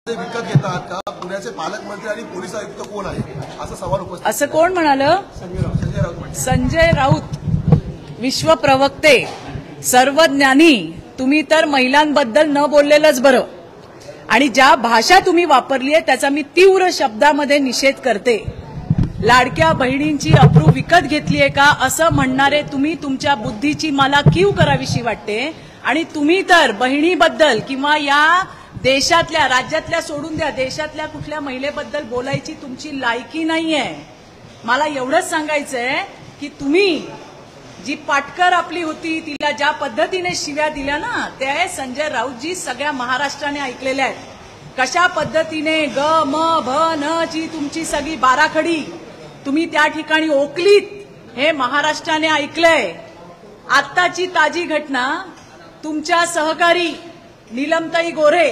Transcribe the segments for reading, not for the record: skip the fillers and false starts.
विकत घेतात का? पुण्याचे पालकमंत्री आणि पोलीस आयुक्त कोण आहे असा सवाल उपस्थित. असं कोण म्हणालं? संजय राऊत, विश्व प्रवक्ते, सर्वज्ञानी. तुम्ही तर महिलांबद्दल न बोललेलंच बरं. आणि ज्या भाषा तुम्ही वापरली आहे त्याचा मी तीव्र शब्दामध्ये निषेध करते. लाडक्या बहिणींची अब्रू विकत घेतलीये का असं म्हणणारे तुम्ही, तुमच्या बुद्धीची मला कीव करावीशी वाटते. आणि तुम्ही तर बहिणीबद्दल किंवा या देशातल्या, राज्यातल्या सोडून द्या, देशातल्या कुठल्या महिलेबद्दल बोलायची तुमची लायकी नाहीये. मला एवढंच सांगायचंय की तुम्ही जी पाटकर आपली होती तिला ज्या पद्धतीने शिव्या दिल्या ना, त्या संजय राऊतजी सगळ्या महाराष्ट्राने ऐकलेल्या आहेत. कशा पद्धतीने ग म भ न ची तुमची सगळी बाराखडी तुम्ही त्या ठिकाणी ओकलीत हे महाराष्ट्राने ऐकलंय. आत्ताची ताजी घटना, तुमच्या सहकारी नीलमताई गोऱ्हे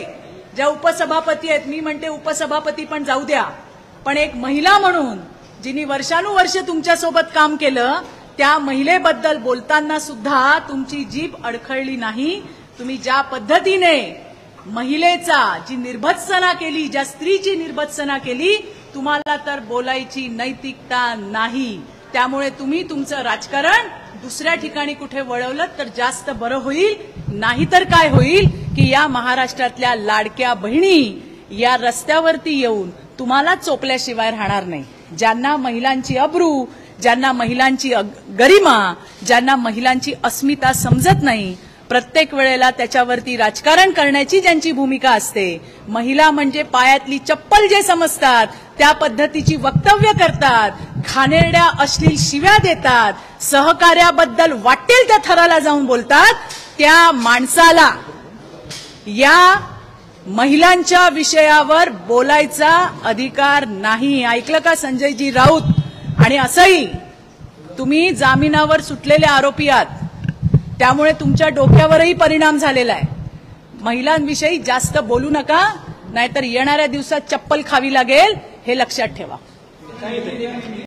ज्या उपसभापती आहेत, मी म्हणते उपसभापती पण जाऊ द्या, पण एक महिला म्हणून जिनी वर्षानुवर्ष तुमच्यासोबत काम केलं, त्या महिलेबद्दल बोलताना सुद्धा तुमची जीभ अडखळली नाही. तुम्ही ज्या पद्धतीने महिलेचा जी निर्भत्सना केली, ज्या स्त्रीची निर्भत्सना केली, तुम्हाला तर बोलायची नैतिकता नाही. त्यामुळे तुम्ही तुमचं राजकारण दुसऱ्या ठिकाणी कुठे वळवलं तर जास्त बरं होईल. नाहीतर काय होईल की या महाराष्ट्रातल्या लाडक्या बहिणी या रस्त्यावरती येऊन तुम्हाला चोपल्याशिवाय राहणार नाही. ज्यांना महिलांची अब्रू, ज्यांना महिलांची गरिमा, ज्यांना महिलांची अस्मिता समजत नाही, प्रत्येक वेळेला त्याच्यावरती राजकारण करण्याची ज्यांची भूमिका असते, महिला म्हणजे पायातली चप्पल जे समजतात त्या पद्धतीची वक्तव्य करतात, घाणेरड्या अश्लील शिव्या देतात, सहकार्याबद्दल वाटेल त्या थराला जाऊन बोलतात, त्या माणसाला या महिलांच्या विषयावर बोलायचा अधिकार नाही. ऐकलं का संजयजी राऊत? आणि असंही तुम्ही जामिनावर सुटलेले आरोपी आहात, त्यामुळे तुमच्या डोक्यावरही परिणाम झालेला आहे. महिलांविषयी जास्त बोलू नका, नाहीतर येणाऱ्या दिवसात चप्पल खावी लागेल, हे लक्षात ठेवा.